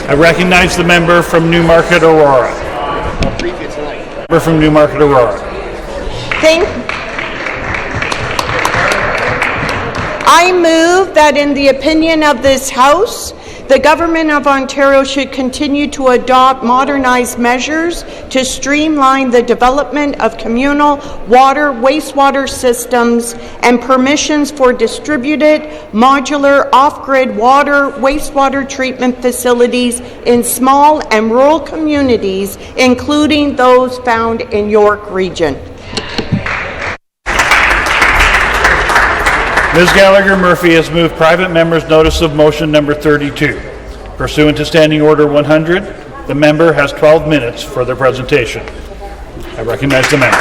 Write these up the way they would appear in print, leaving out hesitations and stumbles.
I recognize the member from Newmarket Aurora. Member from Newmarket Aurora. I move that in the opinion of this House, the Government of Ontario should continue to adopt modernized measures to streamline the development of communal water, wastewater systems and permissions for distributed, modular, off-grid water, wastewater treatment facilities in small and rural communities, including those found in York Region. Ms. Gallagher Murphy has moved private member's notice of motion number 32. Pursuant to Standing Order 100, the member has 12 minutes for their presentation. I recognize the member.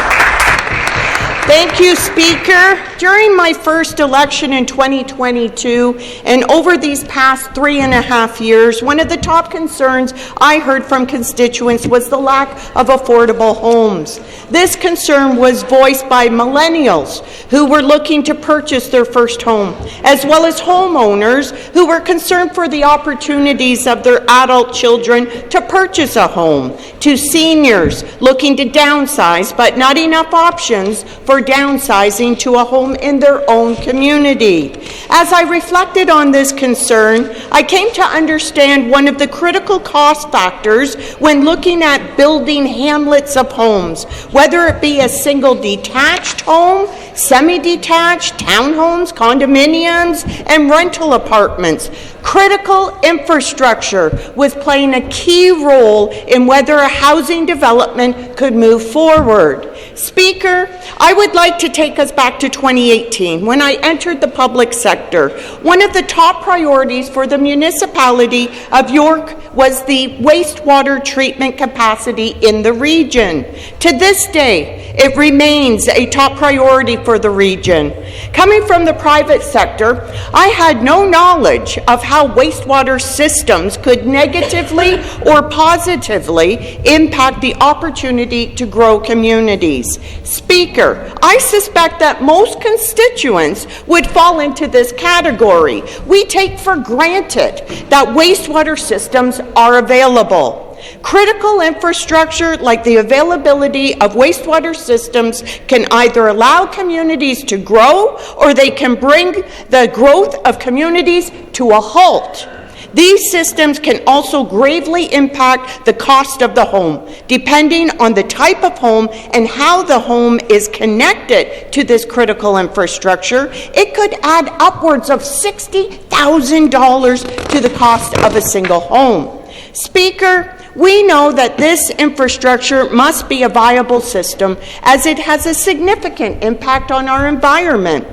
Thank you, Speaker. During my first election in 2022 and over these past 3.5 years, one of the top concerns I heard from constituents was the lack of affordable homes. This concern was voiced by millennials who were looking to purchase their first home, as well as homeowners who were concerned for the opportunities of their adult children to purchase a home, to seniors looking to downsize but not enough options for downsizing to a home in their own community. As I reflected on this concern, I came to understand one of the critical cost factors when looking at building hamlets of homes, whether it be a single detached home, semi-detached, townhomes, condominiums, and rental apartments. Critical infrastructure was playing a key role in whether a housing development could move forward. Speaker, I would like to take us back to 2018 when I entered the public sector. One of the top priorities for the municipality of York was the wastewater treatment capacity in the region. To this day, it remains a top priority for the region. Coming from the private sector, I had no knowledge of how wastewater systems could negatively or positively impact the opportunity to grow communities. Speaker, I suspect that most constituents would fall into this category. We take for granted that wastewater systems are available. Critical infrastructure like the availability of wastewater systems can either allow communities to grow or they can bring the growth of communities to a halt. These systems can also gravely impact the cost of the home, depending on the type of home and how the home is connected to this critical infrastructure. It could add upwards of $60,000 to the cost of a single home. Speaker, we know that this infrastructure must be a viable system as it has a significant impact on our environment.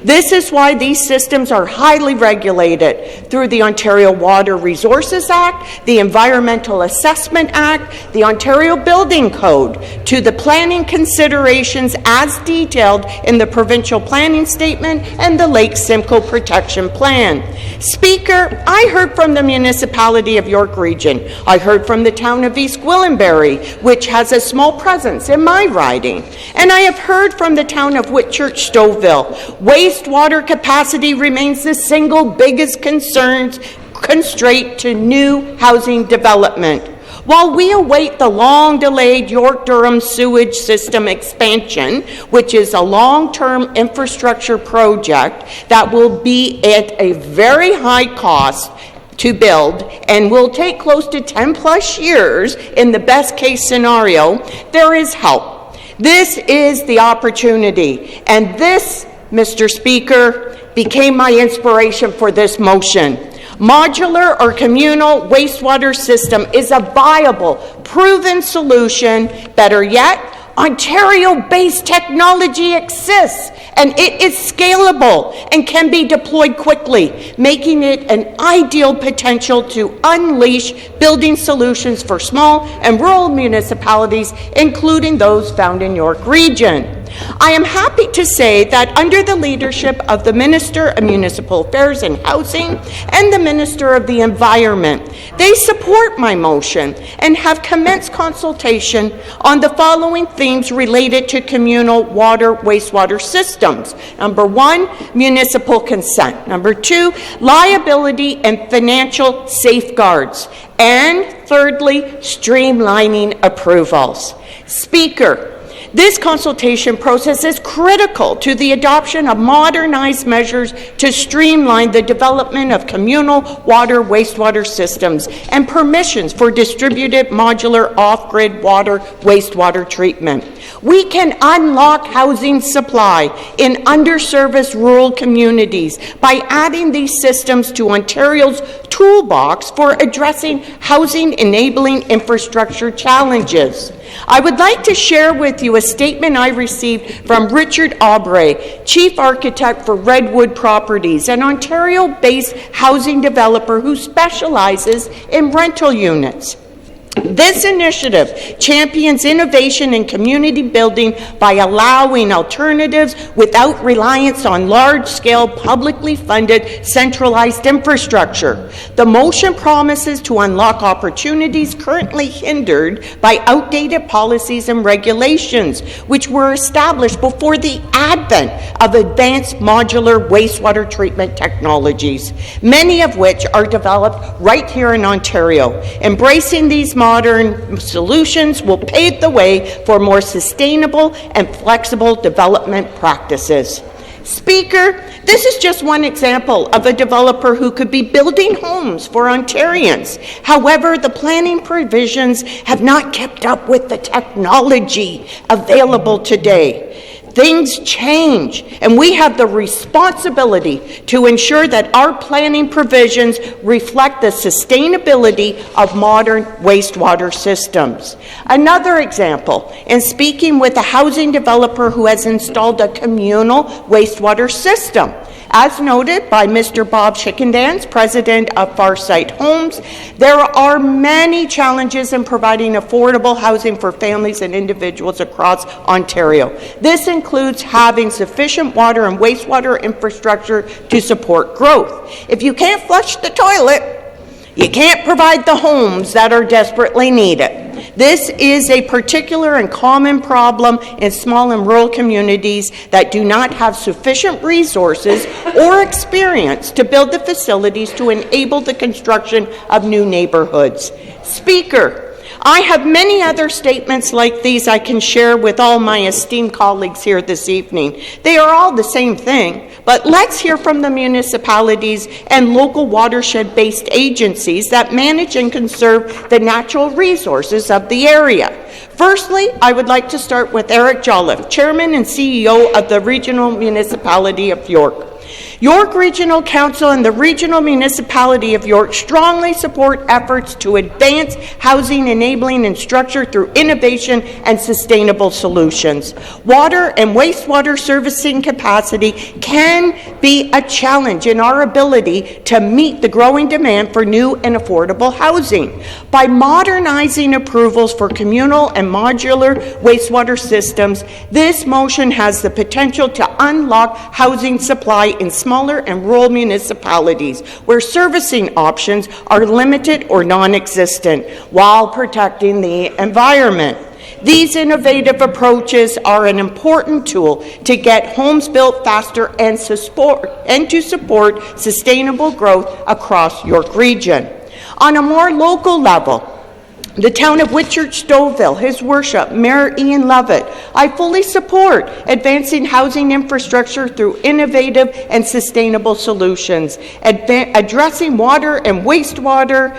This is why these systems are highly regulated through the Ontario Water Resources Act, the Environmental Assessment Act, the Ontario Building Code, to the planning considerations as detailed in the Provincial Planning Statement and the Lake Simcoe Protection Plan. Speaker, I heard from the municipality of York Region. I heard from the town of East Gwillimbury, which has a small presence in my riding. And I have heard from the town of Whitchurch-Stouffville. Wastewater capacity remains the single biggest constraint to new housing development. While we await the long-delayed York-Durham sewage system expansion, which is a long-term infrastructure project that will be at a very high cost to build and will take close to 10 plus years in the best case scenario, there is help. This is the opportunity, and this, Mr. Speaker, became my inspiration for this motion. Modular or communal wastewater system is a viable, proven solution. Better yet, Ontario-based technology exists, and it is scalable and can be deployed quickly, making it an ideal potential to unleash building solutions for small and rural municipalities, including those found in York Region. I am happy to say that under the leadership of the Minister of Municipal Affairs and Housing and the Minister of the Environment, they support my motion and have commenced consultation on the following themes related to communal water wastewater systems. Number 1, municipal consent. Number 2, liability and financial safeguards. And thirdly, streamlining approvals. Speaker, this consultation process is critical to the adoption of modernized measures to streamline the development of communal water wastewater systems and permissions for distributed modular off-grid water wastewater treatment. We can unlock housing supply in underserviced rural communities by adding these systems to Ontario's toolbox for addressing housing-enabling infrastructure challenges. I would like to share with you a statement I received from Richard Aubrey, Chief Architect for Redwood Properties, an Ontario-based housing developer who specializes in rental units. This initiative champions innovation in community building by allowing alternatives without reliance on large-scale, publicly funded, centralized infrastructure. The motion promises to unlock opportunities currently hindered by outdated policies and regulations, which were established before the advent of advanced modular wastewater treatment technologies, many of which are developed right here in Ontario. Embracing these modern solutions will pave the way for more sustainable and flexible development practices. Speaker, this is just one example of a developer who could be building homes for Ontarians. However, the planning provisions have not kept up with the technology available today. Things change, and we have the responsibility to ensure that our planning provisions reflect the sustainability of modern wastewater systems. Another example, in speaking with a housing developer who has installed a communal wastewater system. As noted by Mr. Bob Chickendans, president of Farsight Homes, there are many challenges in providing affordable housing for families and individuals across Ontario. This includes having sufficient water and wastewater infrastructure to support growth. If you can't flush the toilet, you can't provide the homes that are desperately needed. This is a particular and common problem in small and rural communities that do not have sufficient resources or experience to build the facilities to enable the construction of new neighborhoods. Speaker, I have many other statements like these I can share with all my esteemed colleagues here this evening. They are all the same thing, but let's hear from the municipalities and local watershed-based agencies that manage and conserve the natural resources of the area. Firstly, I would like to start with Eric Jolliffe, Chairman and CEO of the Regional Municipality of York. York Regional Council and the Regional Municipality of York strongly support efforts to advance housing enabling and structure through innovation and sustainable solutions. Water and wastewater servicing capacity can be a challenge in our ability to meet the growing demand for new and affordable housing. By modernizing approvals for communal and modular wastewater systems, this motion has the potential to unlock housing supply in smaller and rural municipalities where servicing options are limited or non-existent while protecting the environment. These innovative approaches are an important tool to get homes built faster and to support sustainable growth across York Region. On a more local level, the town of Whitchurch-Stouffville, His Worship, Mayor Ian Lovett, I fully support advancing housing infrastructure through innovative and sustainable solutions. Addressing water and wastewater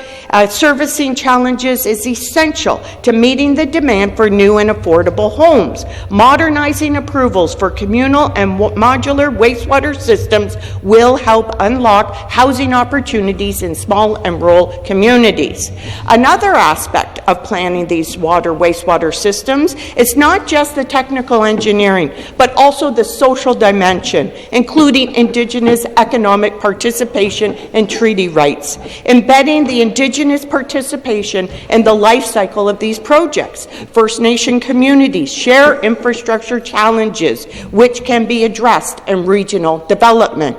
servicing challenges is essential to meeting the demand for new and affordable homes. Modernizing approvals for communal and modular wastewater systems will help unlock housing opportunities in small and rural communities. Another aspect aspect of planning these wastewater systems is not just the technical engineering, but also the social dimension, including Indigenous economic participation and treaty rights, embedding the Indigenous participation in the life cycle of these projects. First Nation communities share infrastructure challenges which can be addressed in regional development.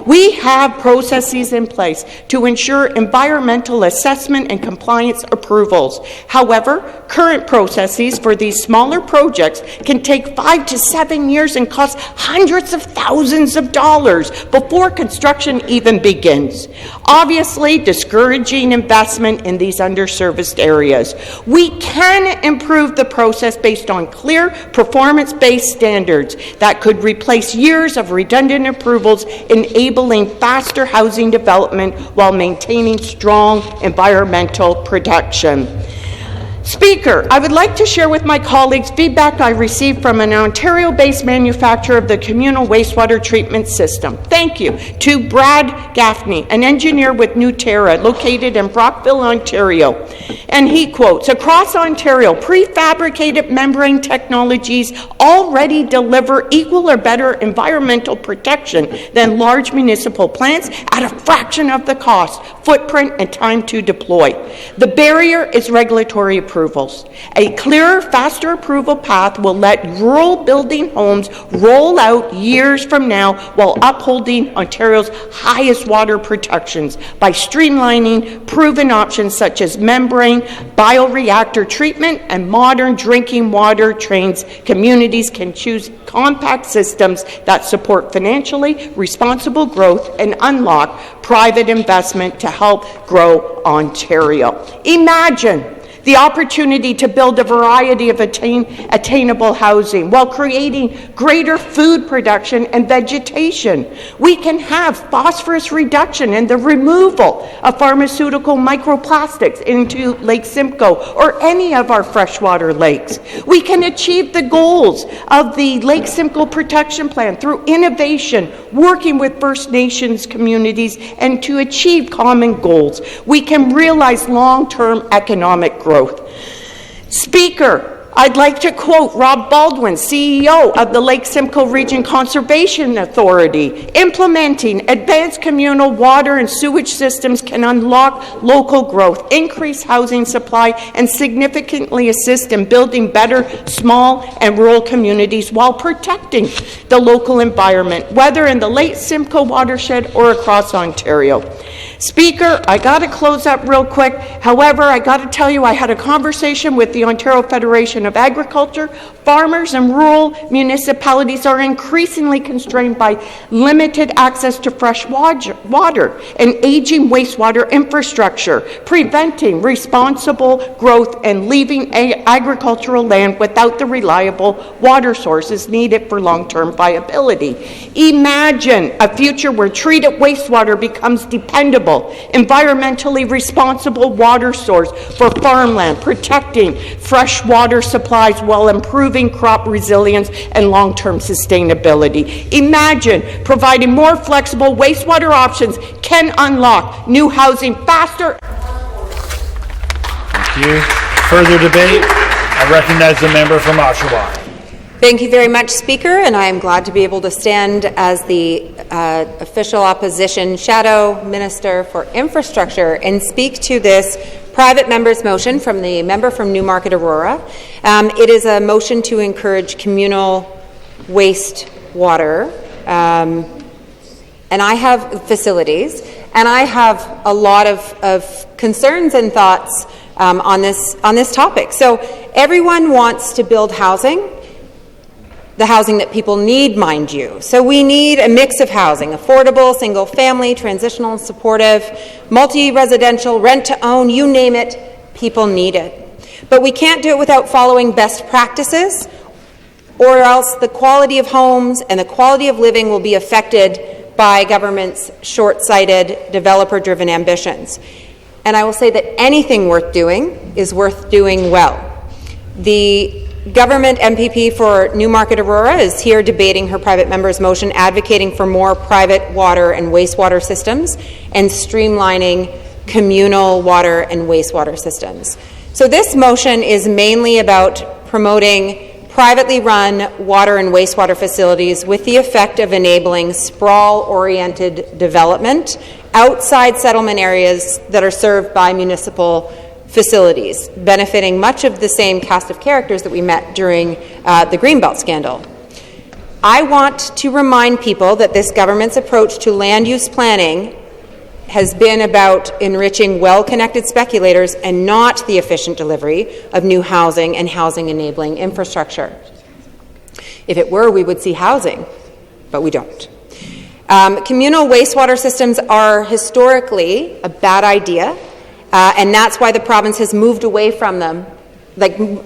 We have processes in place to ensure environmental assessment and compliance approvals. However, current processes for these smaller projects can take 5 to 7 years and cost hundreds of thousands of dollars before construction even begins, obviously discouraging investment in these underserviced areas. We can improve the process based on clear performance-based standards that could replace years of redundant approvals, enabling faster housing development while maintaining strong environmental protection. Speaker, I would like to share with my colleagues feedback I received from an Ontario-based manufacturer of the communal wastewater treatment system. Thank you to Brad Gaffney, an engineer with Nuterra, located in Brockville, Ontario. And he quotes, "Across Ontario, prefabricated membrane technologies already deliver equal or better environmental protection than large municipal plants at a fraction of the cost, footprint, and time to deploy. The barrier is regulatory approvals. A clearer, faster approval path will let rural building homes roll out years from now while upholding Ontario's highest water protections by streamlining proven options such as membrane, bioreactor treatment, and modern drinking water trains. Communities can choose compact systems that support financially responsible growth and unlock private investment to help grow Ontario." Imagine the opportunity to build a variety of attainable housing while creating greater food production and vegetation. We can have phosphorus reduction and the removal of pharmaceutical microplastics into Lake Simcoe or any of our freshwater lakes. We can achieve the goals of the Lake Simcoe Protection Plan through innovation, working with First Nations communities, and to achieve common goals. We can realize long-term economic growth. Speaker, I'd like to quote Rob Baldwin, CEO of the Lake Simcoe Region Conservation Authority. "Implementing advanced communal water and sewage systems can unlock local growth, increase housing supply, and significantly assist in building better small and rural communities while protecting the local environment, whether in the Lake Simcoe watershed or across Ontario." Speaker, I got to close up real quick. However, I got to tell you, I had a conversation with the Ontario Federation of Agriculture. Farmers and rural municipalities are increasingly constrained by limited access to fresh water and aging wastewater infrastructure, preventing responsible growth and leaving agricultural land without the reliable water sources needed for long-term viability. Imagine a future where treated wastewater becomes dependable, environmentally responsible water source for farmland, protecting fresh water supplies while improving crop resilience and long-term sustainability. Imagine providing more flexible wastewater options can unlock new housing faster. Thank you. Further debate? I recognize the member from Oshawa. Thank you very much, Speaker, and I am glad to be able to stand as the official opposition shadow minister for infrastructure and speak to this private member's motion from the member from Newmarket Aurora. It is a motion to encourage communal wastewater, and I have facilities, and I have a lot of concerns and thoughts on this topic. So everyone wants to build housing. The housing that people need, mind you. So we need a mix of housing: affordable, single-family, transitional and supportive, multi-residential, rent-to-own, you name it, people need it. But we can't do it without following best practices, or else the quality of homes and the quality of living will be affected by government's short-sighted, developer-driven ambitions. And I will say that anything worth doing is worth doing well. The Government MPP for Newmarket Aurora is here debating her private member's motion advocating for more private water and wastewater systems and streamlining communal water and wastewater systems. So this motion is mainly about promoting privately run water and wastewater facilities with the effect of enabling sprawl-oriented development outside settlement areas that are served by municipal facilities, benefiting much of the same cast of characters that we met during the Greenbelt scandal. I want to remind people that this government's approach to land use planning has been about enriching well-connected speculators and not the efficient delivery of new housing and housing-enabling infrastructure. If it were, we would see housing, but we don't. Communal wastewater systems are historically a bad idea, and that's why the province has moved away from them,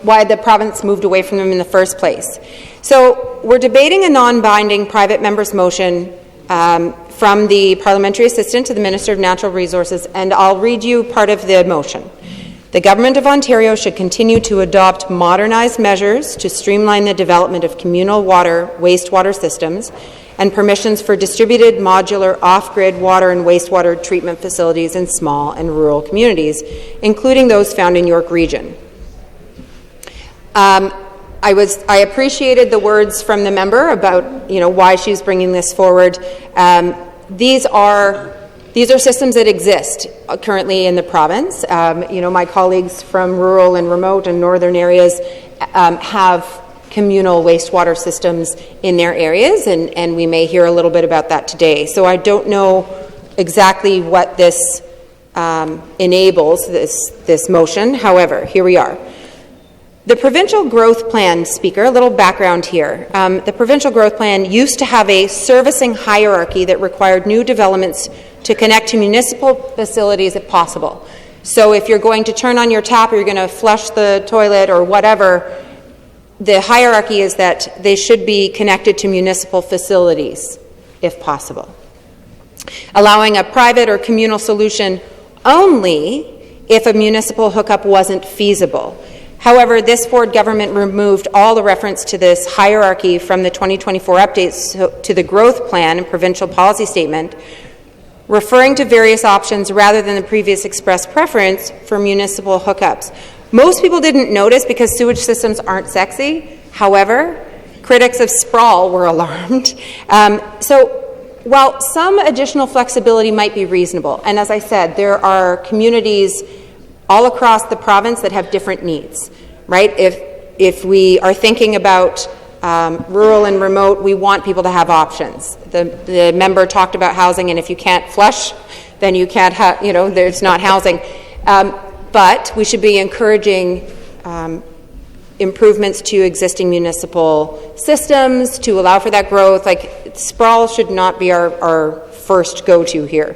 why the province moved away from them in the first place. So we're debating a non-binding private member's motion from the Parliamentary Assistant to the Minister of Natural Resources, and I'll read you part of the motion. The Government of Ontario should continue to adopt modernized measures to streamline the development of communal wastewater systems and permissions for distributed modular off-grid water and wastewater treatment facilities in small and rural communities, including those found in York Region. I appreciated the words from the member about why she's bringing this forward. These are systems that exist currently in the province. My colleagues from rural and remote and northern areas have communal wastewater systems in their areas, and we may hear a little bit about that today. So I don't know exactly what this enables, this motion. However, here we are. The Provincial Growth Plan, Speaker, a little background here. The Provincial Growth Plan used to have a servicing hierarchy that required new developments to connect to municipal facilities if possible. So if you're going to turn on your tap or you're going to flush the toilet or whatever, the hierarchy is that they should be connected to municipal facilities if possible. Allowing a private or communal solution only if a municipal hookup wasn't feasible. However, this Ford government removed all the reference to this hierarchy from the 2024 updates to the growth plan and provincial policy statement, referring to various options rather than the previous express preference for municipal hookups. Most people didn't notice because sewage systems aren't sexy. However, critics of sprawl were alarmed. So while some additional flexibility might be reasonable, and as I said, there are communities all across the province that have different needs, right? If we are thinking about rural and remote, we want people to have options. The member talked about housing, and if you can't flush, then you can't have, there's not housing. But we should be encouraging improvements to existing municipal systems to allow for that growth. Like, sprawl should not be our first go-to here.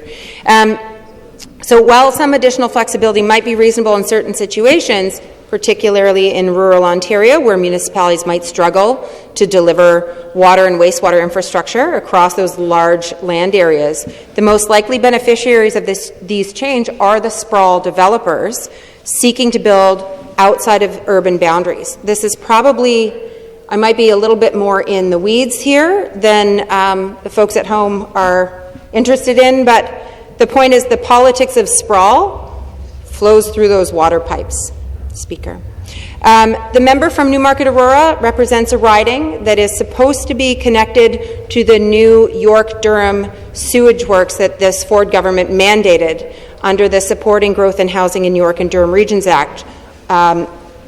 So while some additional flexibility might be reasonable in certain situations, particularly in rural Ontario, where municipalities might struggle to deliver water and wastewater infrastructure across those large land areas, the most likely beneficiaries of these change are the sprawl developers seeking to build outside of urban boundaries. This is probably, I might be a little bit more in the weeds here than the folks at home are interested in, but the point is the politics of sprawl flows through those water pipes, Speaker. The member from Newmarket Aurora represents a riding that is supposed to be connected to the new York-Durham sewage works that this Ford government mandated under the Supporting Growth and Housing in York and Durham Regions Act,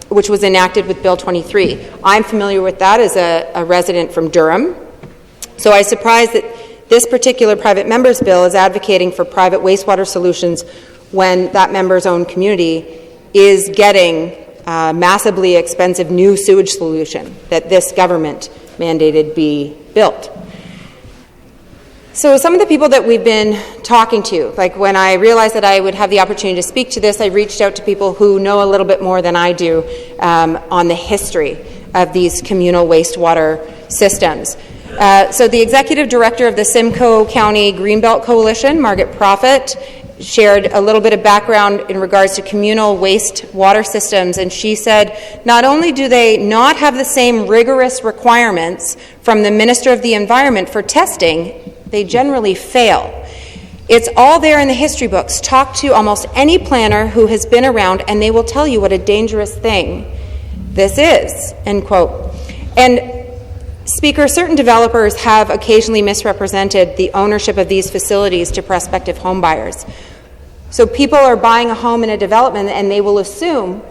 which was enacted with Bill 23. I'm familiar with that as a resident from Durham. So I'm surprised that this particular private member's bill is advocating for private wastewater solutions when that member's own community is getting a massively expensive new sewage solution that this government mandated be built. So some of the people that we've been talking to, like when I realized that I would have the opportunity to speak to this, I reached out to people who know a little bit more than I do on the history of these communal wastewater systems. So the executive director of the Simcoe County Greenbelt Coalition, Margaret Prophet, shared a little bit of background in regards to communal wastewater systems, and she said not only do they not have the same rigorous requirements from the Minister of the Environment for testing, they generally fail. It's all there in the history books. Talk to almost any planner who has been around and they will tell you what a dangerous thing this is, end quote. And Speaker, certain developers have occasionally misrepresented the ownership of these facilities to prospective home buyers. So people are buying a home in a development and they will assume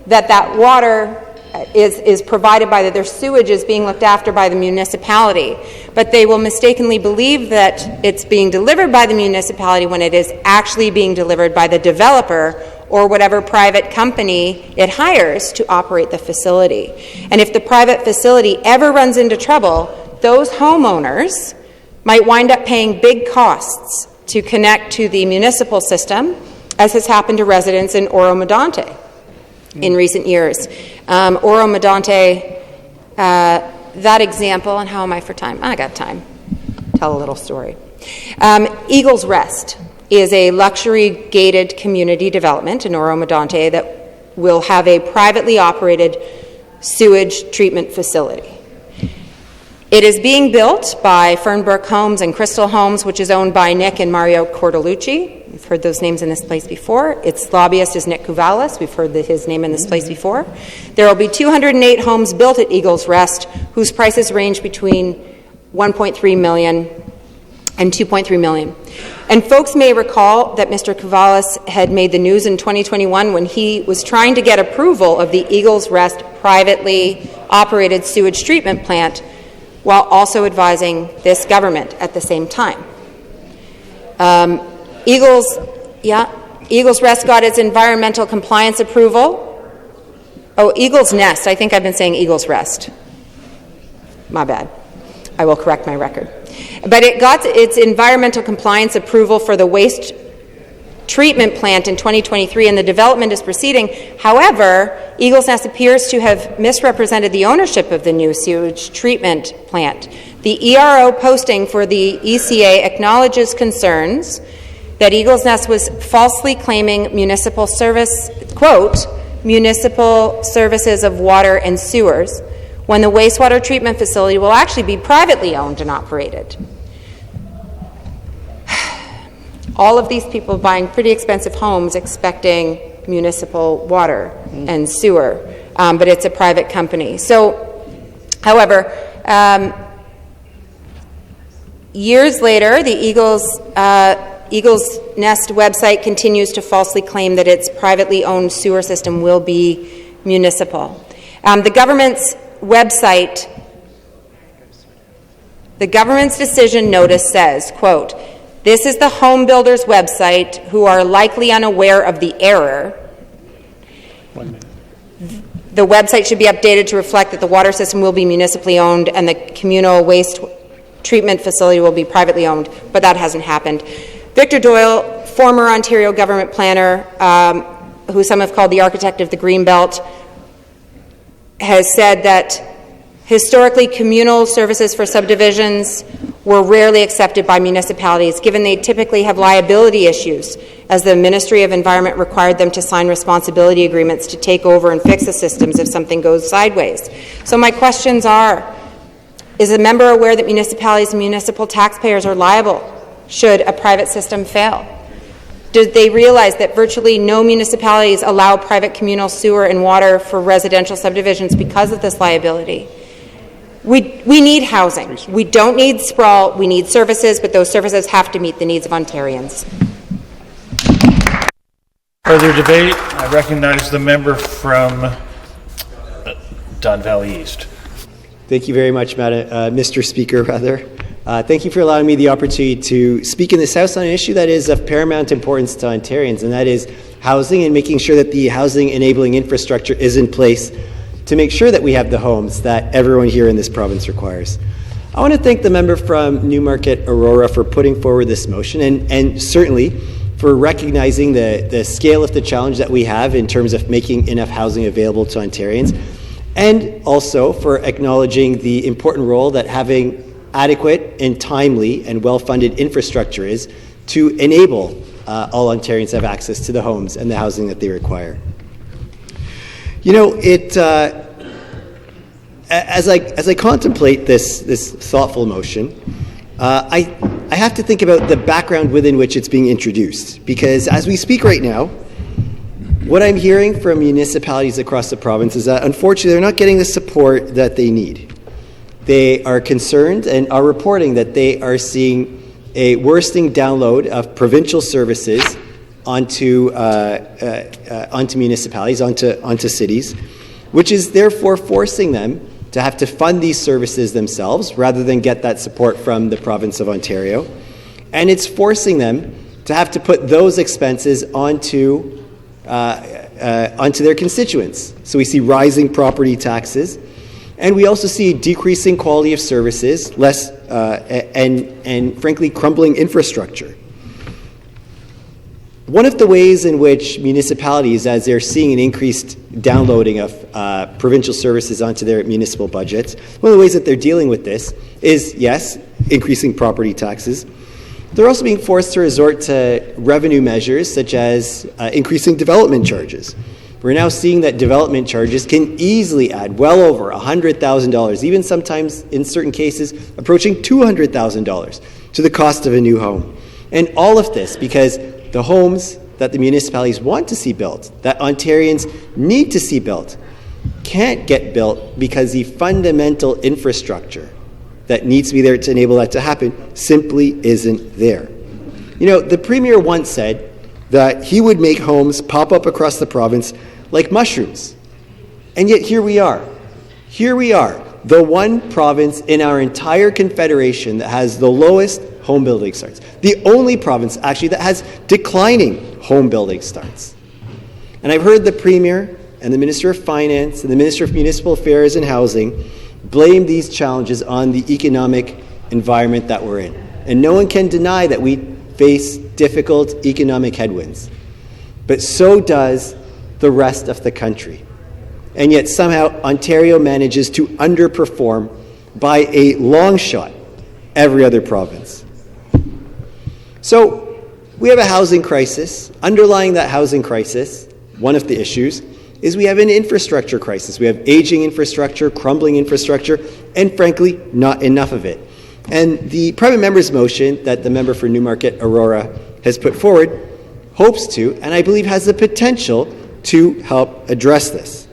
that that water is provided by their sewage is being looked after by the municipality, but they will mistakenly believe that it's being delivered by the municipality when it is actually being delivered by the developer or whatever private company it hires to operate the facility. And if the private facility ever runs into trouble, those homeowners might wind up paying big costs to connect to the municipal system, as has happened to residents in Oro-Medonte in recent years. Oro-Medonte, that example, and how am I for time? I got time. Tell a little story. Eagles Rest is a luxury gated community development in Oro-Medonte that will have a privately operated sewage treatment facility. It is being built by Fernbrook Homes and Crystal Homes, which is owned by Nick and Mario Cortolucci. We've heard those names in this place before. Its lobbyist is Nick Kouvalis. We've heard his name in this place before. There will be 208 homes built at Eagles Rest, whose prices range between $1.3 million and $2.3 million. And folks may recall that Mr. Kouvalis had made the news in 2021 when he was trying to get approval of the Eagles Rest privately operated sewage treatment plant, while also advising this government at the same time. Eagles Rest got its environmental compliance approval. Oh, Eagles Nest. I think I've been saying Eagles Rest. My bad. I will correct my record. But it got its environmental compliance approval for the waste treatment plant in 2023, and the development is proceeding. However, Eagles Nest appears to have misrepresented the ownership of the new sewage treatment plant. The ERO posting for the ECA acknowledges concerns that Eagles Nest was falsely claiming municipal service, quote, municipal services of water and sewers, when the wastewater treatment facility will actually be privately owned and operated. All of these people buying pretty expensive homes expecting municipal water and sewer, but it's a private company. So, however, years later, the Eagles Nest website continues to falsely claim that its privately owned sewer system will be municipal. The government's website, the government's decision notice says, quote, "This is the home builder's website who are likely unaware of the error. The website should be updated to reflect that the water system will be municipally owned and the communal waste treatment facility will be privately owned," but that hasn't happened. Victor Doyle, former Ontario government planner, who some have called the architect of the Greenbelt, has said that historically communal services for subdivisions were rarely accepted by municipalities, given they typically have liability issues, as the Ministry of Environment required them to sign responsibility agreements to take over and fix the systems if something goes sideways. So my questions are, is the member aware that municipalities and municipal taxpayers are liable should a private system fail? Did they realize that virtually no municipalities allow private communal sewer and water for residential subdivisions because of this liability? We need housing. We don't need sprawl. We need services, but those services have to meet the needs of Ontarians. Further debate? I recognize the member from Don Valley East. Thank you very much, Mr. Speaker. Thank you for allowing me the opportunity to speak in this House on an issue that is of paramount importance to Ontarians, and that is housing and making sure that the housing enabling infrastructure is in place to make sure that we have the homes that everyone here in this province requires. I want to thank the member from Newmarket Aurora for putting forward this motion, and certainly for recognizing the scale of the challenge that we have in terms of making enough housing available to Ontarians, and also for acknowledging the important role that having adequate and timely and well-funded infrastructure is to enable all Ontarians to have access to the homes and the housing that they require. You know, as I contemplate this thoughtful motion, I I have to think about the background within which it's being introduced, because as we speak right now, what I'm hearing from municipalities across the province is that unfortunately they're not getting the support that they need. They are concerned and are reporting that they are seeing a worsening download of provincial services onto municipalities, onto cities, which is therefore forcing them to have to fund these services themselves rather than get that support from the province of Ontario. And it's forcing them to have to put those expenses onto their constituents. So we see rising property taxes, and we also see decreasing quality of services, less and frankly crumbling infrastructure. One of the ways in which municipalities, as they're seeing an increased downloading of provincial services onto their municipal budgets, one of the ways that they're dealing with this is, yes, increasing property taxes. They're also being forced to resort to revenue measures such as increasing development charges. We're now seeing that development charges can easily add well over $100,000, even sometimes in certain cases approaching $200,000 to the cost of a new home. And all of this because the homes that the municipalities want to see built, that Ontarians need to see built, can't get built because the fundamental infrastructure that needs to be there to enable that to happen simply isn't there. You know, the Premier once said that he would make homes pop up across the province like mushrooms. And yet here we are. Here we are, the one province in our entire confederation that has the lowest home building starts. The only province, actually, that has declining home building starts. And I've heard the Premier and the Minister of Finance and the Minister of Municipal Affairs and Housing blame these challenges on the economic environment that we're in. And no one can deny that we face difficult economic headwinds. But so does the rest of the country. And yet somehow Ontario manages to underperform by a long shot every other province. So we have a housing crisis. Underlying that housing crisis, one of the issues, is we have an infrastructure crisis. We have aging infrastructure, crumbling infrastructure, and frankly, not enough of it. And the private member's motion that the member for Newmarket Aurora has put forward hopes to, and I believe has the potential to help address this.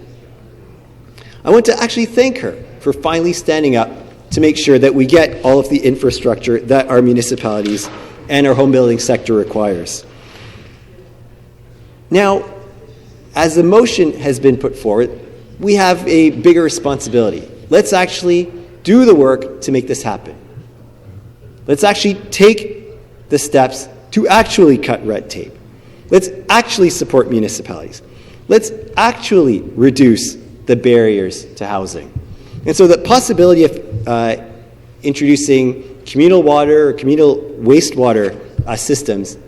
I want to actually thank her for finally standing up to make sure that we get all of the infrastructure that our municipalities and our home building sector requires. Now, as the motion has been put forward, we have a bigger responsibility. Let's actually do the work to make this happen. Let's actually take the steps to actually cut red tape. Let's actually support municipalities. Let's actually reduce the barriers to housing. And so the possibility of introducing communal water or communal wastewater systems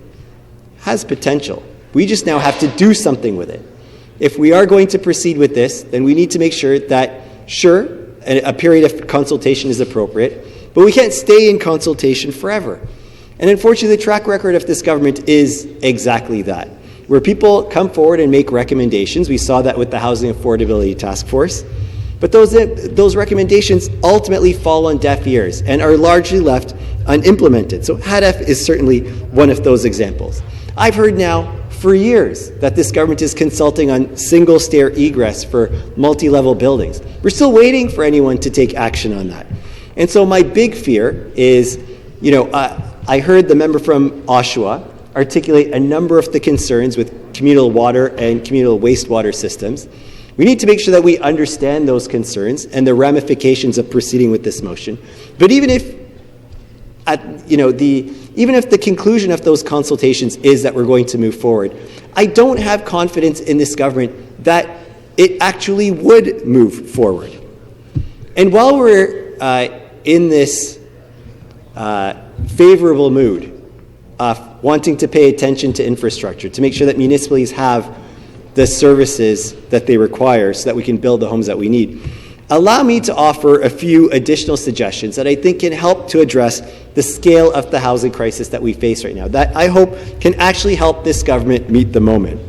has potential. We just now have to do something with it. If we are going to proceed with this, then we need to make sure that, sure, a period of consultation is appropriate, but we can't stay in consultation forever. And unfortunately, the track record of this government is exactly that, where people come forward and make recommendations. We saw that with the Housing Affordability Task Force. But those recommendations ultimately fall on deaf ears and are largely left unimplemented. So HADF is certainly one of those examples. I've heard now for years that this government is consulting on single-stair egress for multi-level buildings. We're still waiting for anyone to take action on that. And so my big fear is, I heard the member from Oshawa articulate a number of the concerns with communal water and communal wastewater systems. We need to make sure that we understand those concerns and the ramifications of proceeding with this motion. But even if the conclusion of those consultations is that we're going to move forward, I don't have confidence in this government that it actually would move forward. And while we're in this favorable mood of wanting to pay attention to infrastructure, to make sure that municipalities have the services that they require so that we can build the homes that we need, allow me to offer a few additional suggestions that I think can help to address the scale of the housing crisis that we face right now, that I hope can actually help this government meet the moment.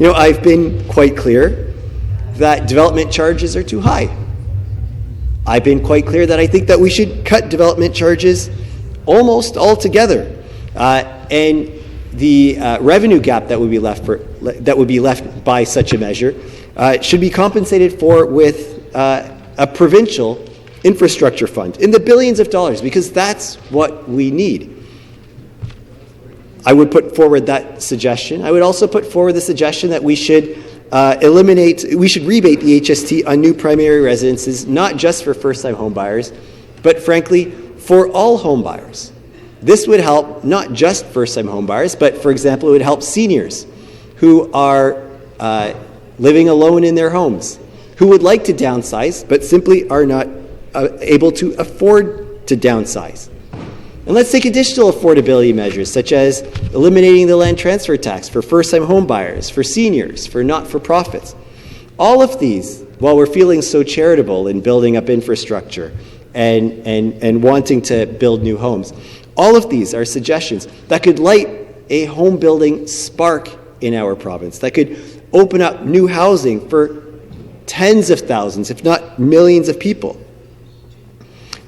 I've been quite clear that development charges are too high. I've been quite clear that I think that we should cut development charges almost altogether. And the revenue gap that would be left by such a measure should be compensated for with a provincial infrastructure fund in the billions of dollars, because that's what we need. I would put forward that suggestion. I would also put forward the suggestion that we should rebate the HST on new primary residences, not just for first-time homebuyers, but frankly, for all homebuyers. This would help not just first-time homebuyers, but, for example, it would help seniors who are living alone in their homes, who would like to downsize, but simply are not able to afford to downsize. And let's take additional affordability measures, such as eliminating the land transfer tax for first-time homebuyers, for seniors, for not-for-profits. All of these, while we're feeling so charitable in building up infrastructure and wanting to build new homes, all of these are suggestions that could light a home-building spark in our province, that could open up new housing for tens of thousands, if not millions of people.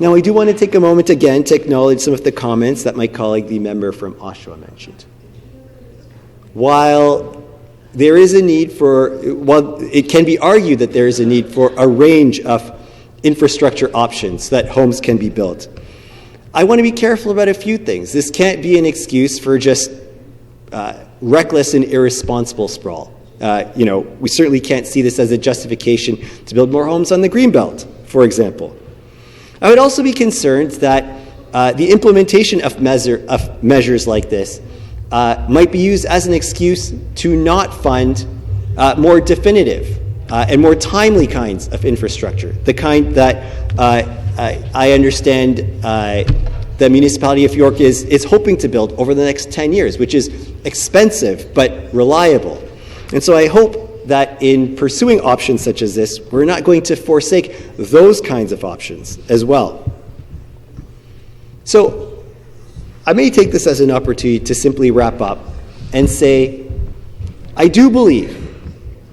Now, I do want to take a moment again to acknowledge some of the comments that my colleague, the member from Oshawa, mentioned. While there is a need it can be argued that there is a need for a range of infrastructure options that homes can be built, I want to be careful about a few things. This can't be an excuse for just reckless and irresponsible sprawl. We certainly can't see this as a justification to build more homes on the Greenbelt, for example. I would also be concerned that the implementation of measures like this might be used as an excuse to not fund more definitive and more timely kinds of infrastructure, the kind that I understand the municipality of York is hoping to build over the next 10 years, which is expensive but reliable. And so I hope that in pursuing options such as this, we're not going to forsake those kinds of options as well. So I may take this as an opportunity to simply wrap up and say, I do believe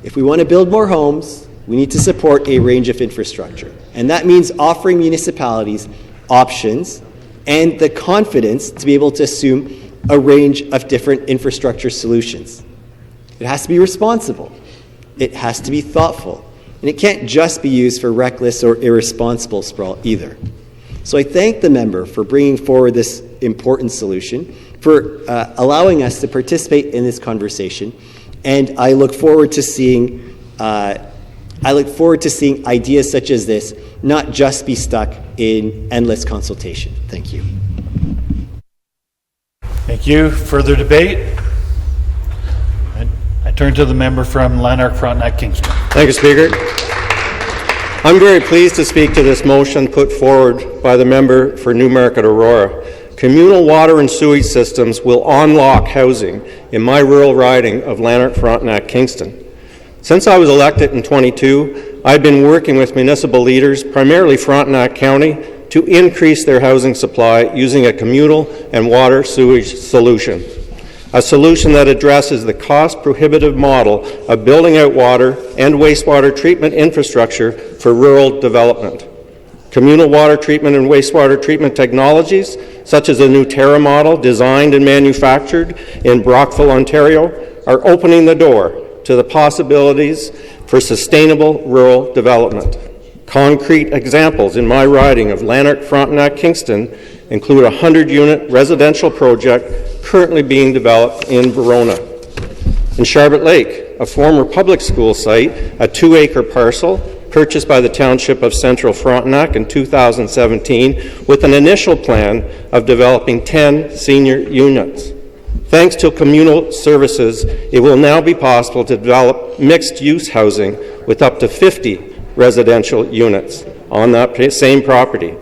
if we want to build more homes, we need to support a range of infrastructure. And that means offering municipalities options and the confidence to be able to assume a range of different infrastructure solutions. It has to be responsible. It has to be thoughtful. And it can't just be used for reckless or irresponsible sprawl either. So I thank the member for bringing forward this important solution, for allowing us to participate in this conversation, and I look forward to seeing ideas such as this not just be stuck in endless consultation. Thank you. Thank you. Further debate? I turn to the member from Lanark, Frontenac, Kingston. Thank you, Speaker. I'm very pleased to speak to this motion put forward by the member for Newmarket Aurora. Communal water and sewage systems will unlock housing in my rural riding of Lanark, Frontenac, Kingston. Since I was elected in 22, I've been working with municipal leaders, primarily Frontenac County, to increase their housing supply using a communal and water sewage solution. A solution that addresses the cost-prohibitive model of building out water and wastewater treatment infrastructure for rural development. Communal water treatment and wastewater treatment technologies, such as the new Terra model designed and manufactured in Brockville, Ontario, are opening the door to the possibilities for sustainable rural development. Concrete examples in my riding of Lanark, Frontenac, Kingston include a 100-unit residential project currently being developed in Verona. In Charlotte Lake, a former public school site, a 2-acre parcel purchased by the Township of Central Frontenac in 2017 with an initial plan of developing 10 senior units. Thanks to communal services, it will now be possible to develop mixed-use housing with up to 50 residential units on that same property.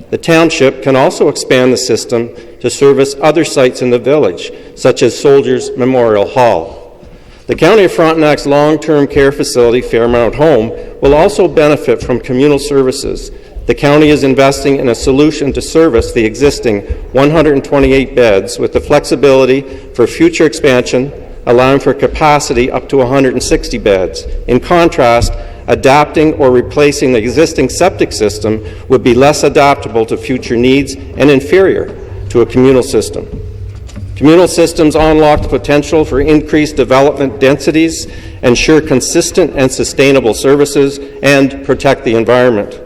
The township can also expand the system to service other sites in the village, such as Soldiers Memorial Hall. The County of Frontenac's long-term care facility, Fairmount Home, will also benefit from communal services. The county is investing in a solution to service the existing 128 beds with the flexibility for future expansion, allowing for capacity up to 160 beds. In contrast, adapting or replacing the existing septic system would be less adaptable to future needs and inferior to a communal system. Communal systems unlock the potential for increased development densities, ensure consistent and sustainable services, and protect the environment.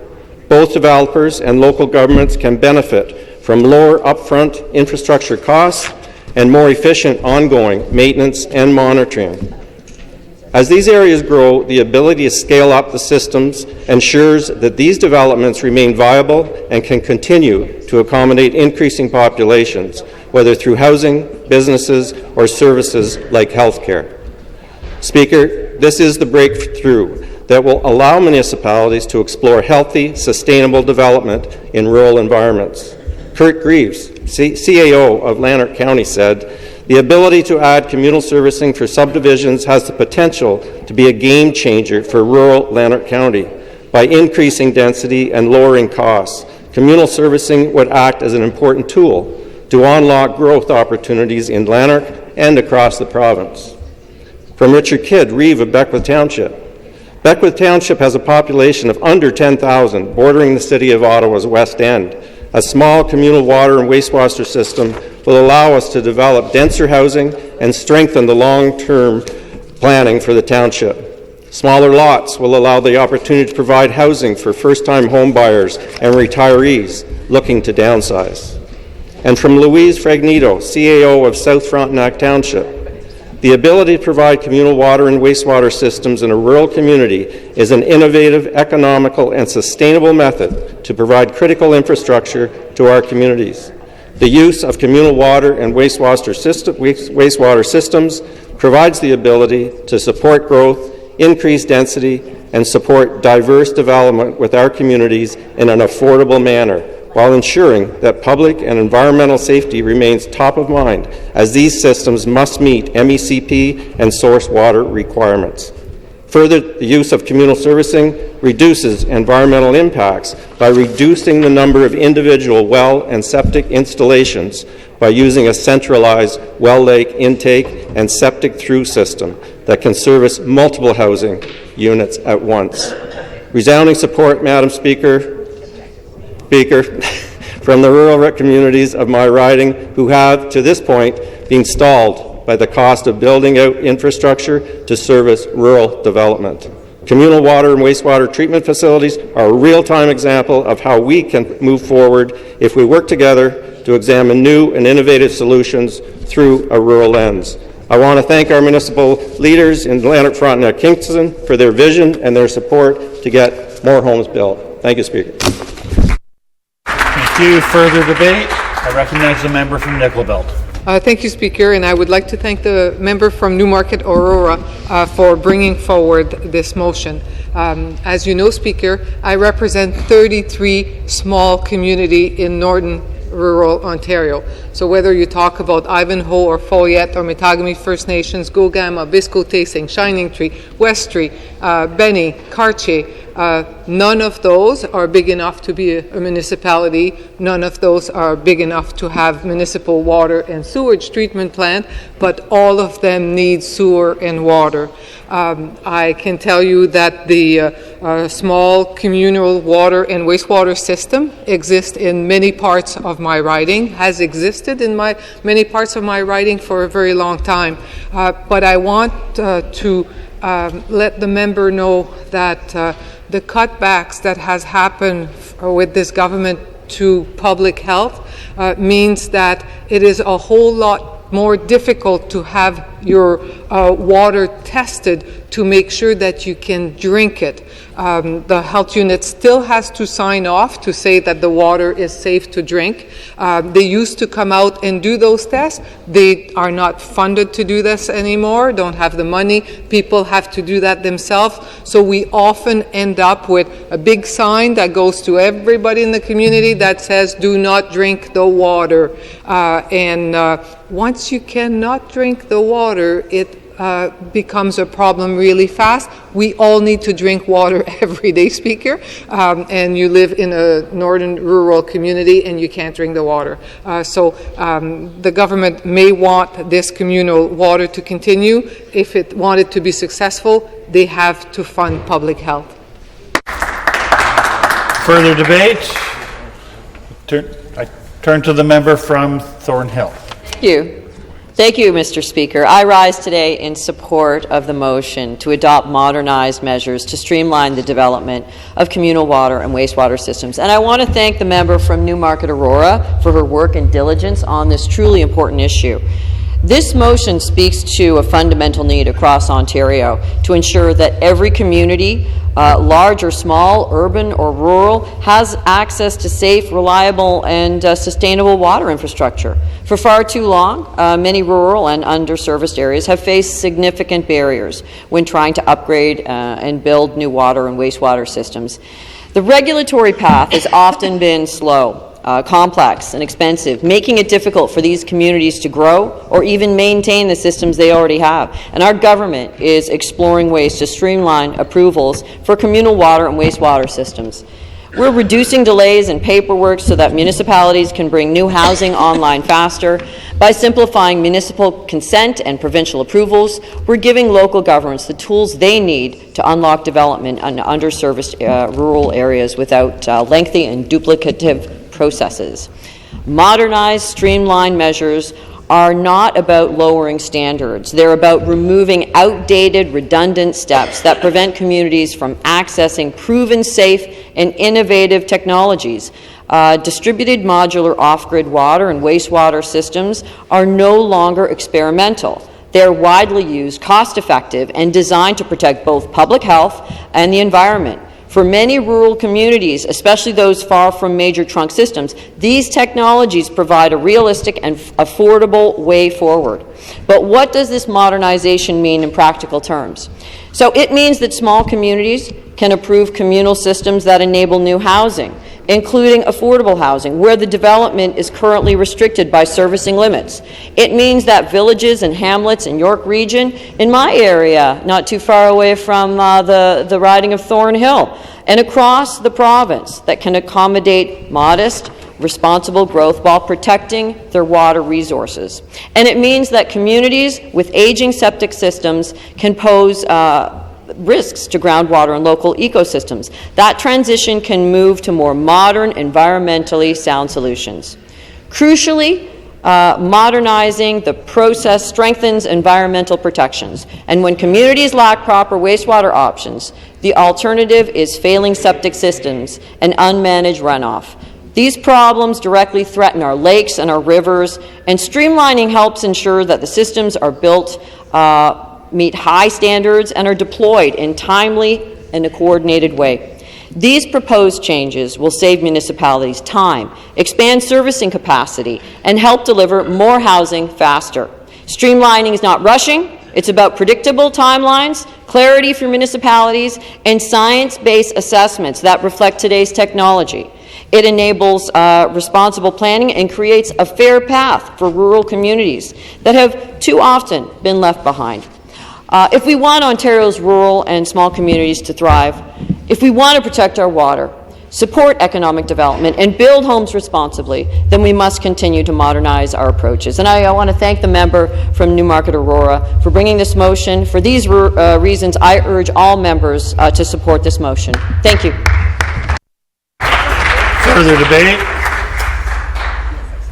Both developers and local governments can benefit from lower upfront infrastructure costs and more efficient ongoing maintenance and monitoring. As these areas grow, the ability to scale up the systems ensures that these developments remain viable and can continue to accommodate increasing populations, whether through housing, businesses, or services like healthcare. Speaker, this is the breakthrough that will allow municipalities to explore healthy, sustainable development in rural environments. Kurt Greaves, CAO of Lanark County, said, "The ability to add communal servicing for subdivisions has the potential to be a game changer for rural Lanark County. By increasing density and lowering costs, communal servicing would act as an important tool to unlock growth opportunities in Lanark and across the province." From Richard Kidd, Reeve of Beckwith Township. Beckwith Township has a population of under 10,000, bordering the City of Ottawa's West End. A small communal water and wastewater system will allow us to develop denser housing and strengthen the long-term planning for the township. Smaller lots will allow the opportunity to provide housing for first-time home buyers and retirees looking to downsize. And from Louise Fragnito, CAO of South Frontenac Township, the ability to provide communal water and wastewater systems in a rural community is an innovative, economical, and sustainable method to provide critical infrastructure to our communities. The use of communal water and wastewater systems provides the ability to support growth, increase density, and support diverse development with our communities in an affordable manner, while ensuring that public and environmental safety remains top of mind, as these systems must meet MECP and source water requirements. Further, the use of communal servicing reduces environmental impacts by reducing the number of individual well and septic installations by using a centralized well lake intake and septic through system that can service multiple housing units at once. Resounding support, Madam Speaker, from the rural communities of my riding who have, to this point, been stalled by the cost of building out infrastructure to service rural development. Communal water and wastewater treatment facilities are a real-time example of how we can move forward if we work together to examine new and innovative solutions through a rural lens. I want to thank our municipal leaders in Lanark, Frontenac, Kingston for their vision and their support to get more homes built. Thank you, Speaker. Thank you. Further debate? I recognize the member from Nickel-Belt. Thank you, Speaker, and I would like to thank the member from Newmarket Aurora for bringing forward this motion. As you know, Speaker, I represent 33 small communities in northern rural Ontario. So whether you talk about Ivanhoe or Folliette or Metagami First Nations, Gogama, Bisco Tasing, Shining Tree, Westry, Benny, Cartier, none of those are big enough to be a municipality. None of those are big enough to have municipal water and sewage treatment plant, but all of them need sewer and water. I can tell you that the small communal water and wastewater system exists in many parts of my riding, has existed in many parts of my riding for a very long time. But I want to let the member know that the cutbacks that has happened with this government to public health means that it is a whole lot more difficult to have your water tested to make sure that you can drink it. The health unit still has to sign off to say that the water is safe to drink. They used to come out and do those tests. They are not funded to do this anymore, don't have the money. People have to do that themselves. So we often end up with a big sign that goes to everybody in the community that says, do not drink the water. Once you cannot drink the water, it becomes a problem really fast. We all need to drink water every day, Speaker, and you live in a northern rural community and you can't drink the water. So the government may want this communal water to continue. If it wanted to be successful, they have to fund public health. Turn to the member from Thornhill. Thank you. Thank you, Mr. Speaker. I rise today in support of the motion to adopt modernized measures to streamline the development of communal water and wastewater systems. And I want to thank the member from Newmarket Aurora for her work and diligence on this truly important issue. This motion speaks to a fundamental need across Ontario to ensure that every community, large or small, urban or rural, has access to safe, reliable, and sustainable water infrastructure. For far too long, many rural and underserviced areas have faced significant barriers when trying to upgrade and build new water and wastewater systems. The regulatory path has often been slow, complex and expensive, making it difficult for these communities to grow or even maintain the systems they already have. And our government is exploring ways to streamline approvals for communal water and wastewater systems. We're reducing delays in paperwork so that municipalities can bring new housing online faster. By simplifying municipal consent and provincial approvals, we're giving local governments the tools they need to unlock development in underserviced rural areas without lengthy and duplicative processes. Modernized, streamlined measures are not about lowering standards. They're about removing outdated, redundant steps that prevent communities from accessing proven, safe, and innovative technologies. Distributed modular off-grid water and wastewater systems are no longer experimental. They're widely used, cost-effective, and designed to protect both public health and the environment. For many rural communities, especially those far from major trunk systems, these technologies provide a realistic and affordable way forward. But what does this modernization mean in practical terms? So it means that small communities can approve communal systems that enable new housing, including affordable housing, where the development is currently restricted by servicing limits. It means that villages and hamlets in York Region, in my area, not too far away from the riding of Thornhill, and across the province, that can accommodate modest, responsible growth while protecting their water resources. And it means that communities with aging septic systems can pose risks to groundwater and local ecosystems. That transition can move to more modern, environmentally sound solutions. Crucially, modernizing the process strengthens environmental protections. And when communities lack proper wastewater options, the alternative is failing septic systems and unmanaged runoff. These problems directly threaten our lakes and our rivers, and streamlining helps ensure that the systems are built meet high standards and are deployed in timely and a coordinated way. These proposed changes will save municipalities time, expand servicing capacity, and help deliver more housing faster. Streamlining is not rushing. It's about predictable timelines, clarity for municipalities, and science-based assessments that reflect today's technology. It enables responsible planning and creates a fair path for rural communities that have too often been left behind. If we want Ontario's rural and small communities to thrive, if we want to protect our water, support economic development, and build homes responsibly, then we must continue to modernize our approaches. And I want to thank the member from Newmarket Aurora for bringing this motion. For these reasons, I urge all members to support this motion. Thank you. Further debate?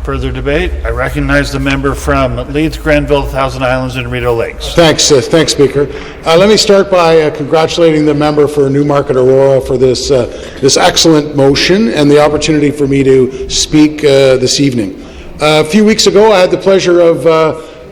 Further debate? I recognize the member from Leeds, Grenville, Thousand Islands, and Rideau Lakes. Thanks, Speaker. Let me start by congratulating the member for Newmarket Aurora for this excellent motion and the opportunity for me to speak this evening. A few weeks ago, I had the pleasure of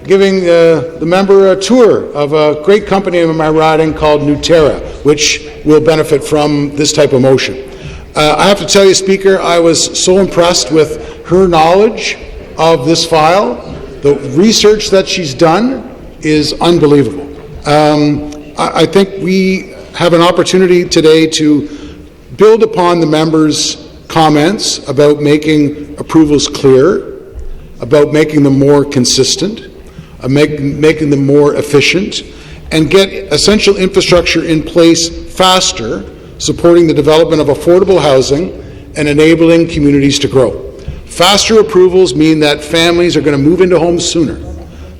giving the member a tour of a great company in my riding called Nuterra, which will benefit from this type of motion. I have to tell you, Speaker, I was so impressed with her knowledge of this file. The research that she's done is unbelievable. I think we have an opportunity today to build upon the members' comments about making approvals clear, about making them more consistent, making them more efficient, and get essential infrastructure in place faster, supporting the development of affordable housing and enabling communities to grow. Faster approvals mean that families are going to move into homes sooner.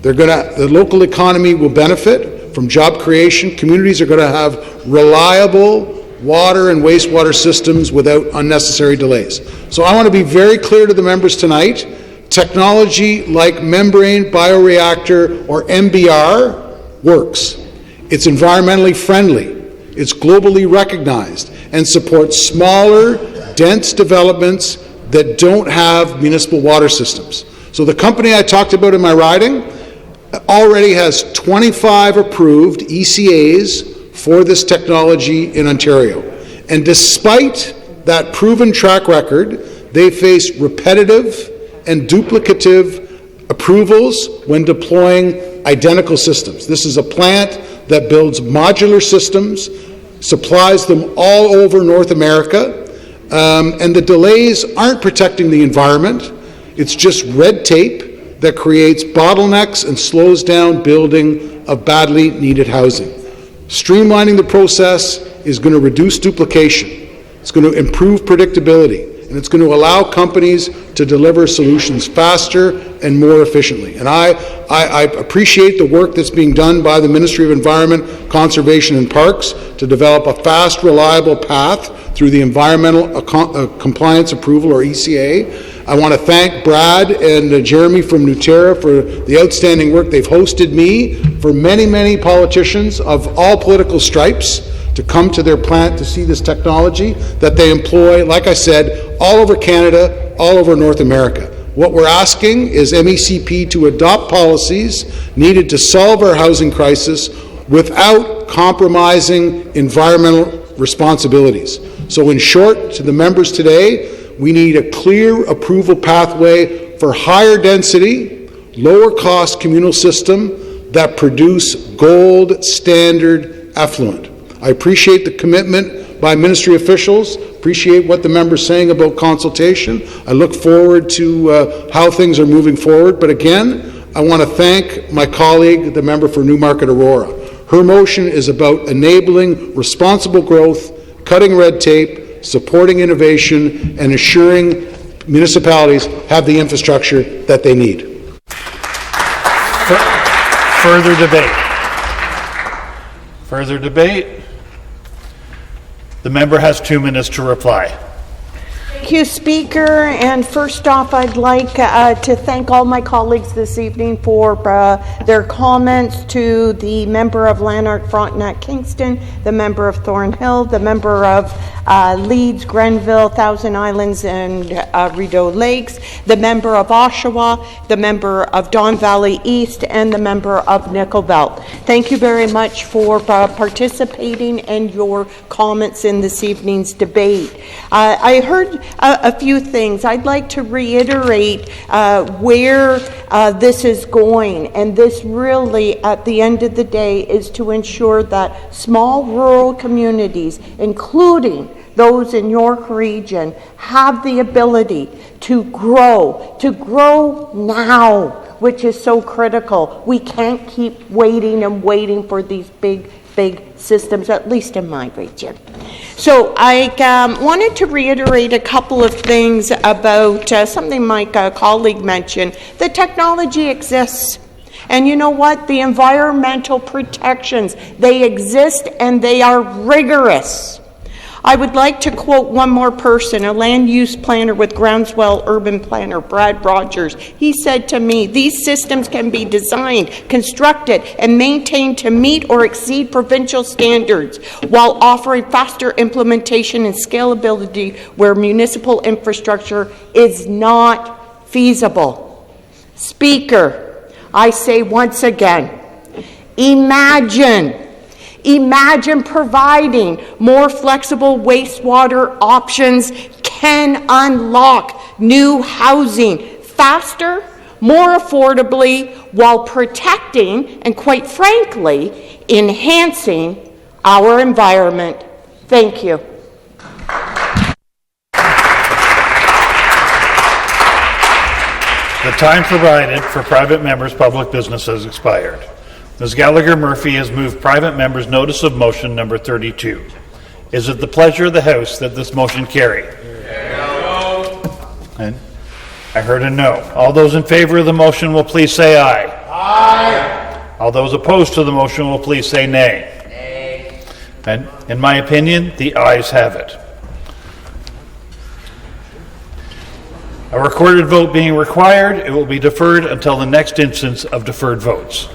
The local economy will benefit from job creation. Communities are going to have reliable water and wastewater systems without unnecessary delays. So I want to be very clear to the members tonight. Technology like membrane bioreactor or MBR works. It's environmentally friendly. It's globally recognized and supports smaller, dense developments that don't have municipal water systems. So the company I talked about in my riding already has 25 approved ECAs for this technology in Ontario. And despite that proven track record, they face repetitive and duplicative approvals when deploying identical systems. This is a plant that builds modular systems, supplies them all over North America, and the delays aren't protecting the environment. It's just red tape that creates bottlenecks and slows down building of badly needed housing. Streamlining the process is going to reduce duplication. It's going to improve predictability. And it's going to allow companies to deliver solutions faster and more efficiently. And I appreciate the work that's being done by the Ministry of Environment, Conservation and Parks to develop a fast, reliable path through the Environmental Compliance Approval, or ECA. I want to thank Brad and Jeremy from Nuterra for the outstanding work. They've hosted me for many, many politicians of all political stripes to come to their plant to see this technology that they employ, like I said, all over Canada, all over North America. What we're asking is MECP to adopt policies needed to solve our housing crisis without compromising environmental responsibilities. So in short, to the members today, we need a clear approval pathway for higher density, lower cost communal system that produce gold standard effluent. I appreciate the commitment by ministry officials, appreciate what the member's saying about consultation. I look forward to how things are moving forward. But again, I want to thank my colleague, the member for Newmarket Aurora. Her motion is about enabling responsible growth, cutting red tape, supporting innovation, and assuring municipalities have the infrastructure that they need. Further debate. Further debate. The member has 2 minutes to reply. Thank you, Speaker. And first off, I'd like to thank all my colleagues this evening for their comments, to the member of Lanark, Frontenac, Kingston, the member of Thornhill, the member of Leeds, Grenville, Thousand Islands, and Rideau Lakes, the member of Oshawa, the member of Don Valley East, and the member of Nickel Belt. Thank you very much for participating and your comments in this evening's debate. I heard a few things. I'd like to reiterate where this is going, and this really, at the end of the day, is to ensure that small rural communities, including those in York Region, have the ability to grow now, which is so critical. We can't keep waiting and waiting for these big systems, at least in my region. So I wanted to reiterate a couple of things about something my colleague mentioned. The technology exists. And you know what? The environmental protections, they exist and they are rigorous. I would like to quote one more person, a land use planner with Groundswell urban planner, Brad Rogers. He said to me, these systems can be designed, constructed, and maintained to meet or exceed provincial standards while offering faster implementation and scalability where municipal infrastructure is not feasible. Speaker, I say once again, imagine providing more flexible wastewater options can unlock new housing faster, more affordably, while protecting and, quite frankly, enhancing our environment. Thank you. The time provided for private members' public business has expired. Ms. Gallagher Murphy has moved private members' notice of motion number 32. Is it the pleasure of the House that this motion carry? No. And I heard a no. All those in favor of the motion will please say aye. Aye. All those opposed to the motion will please say nay. Nay. And in my opinion, the ayes have it. A recorded vote being required, it will be deferred until the next instance of deferred votes.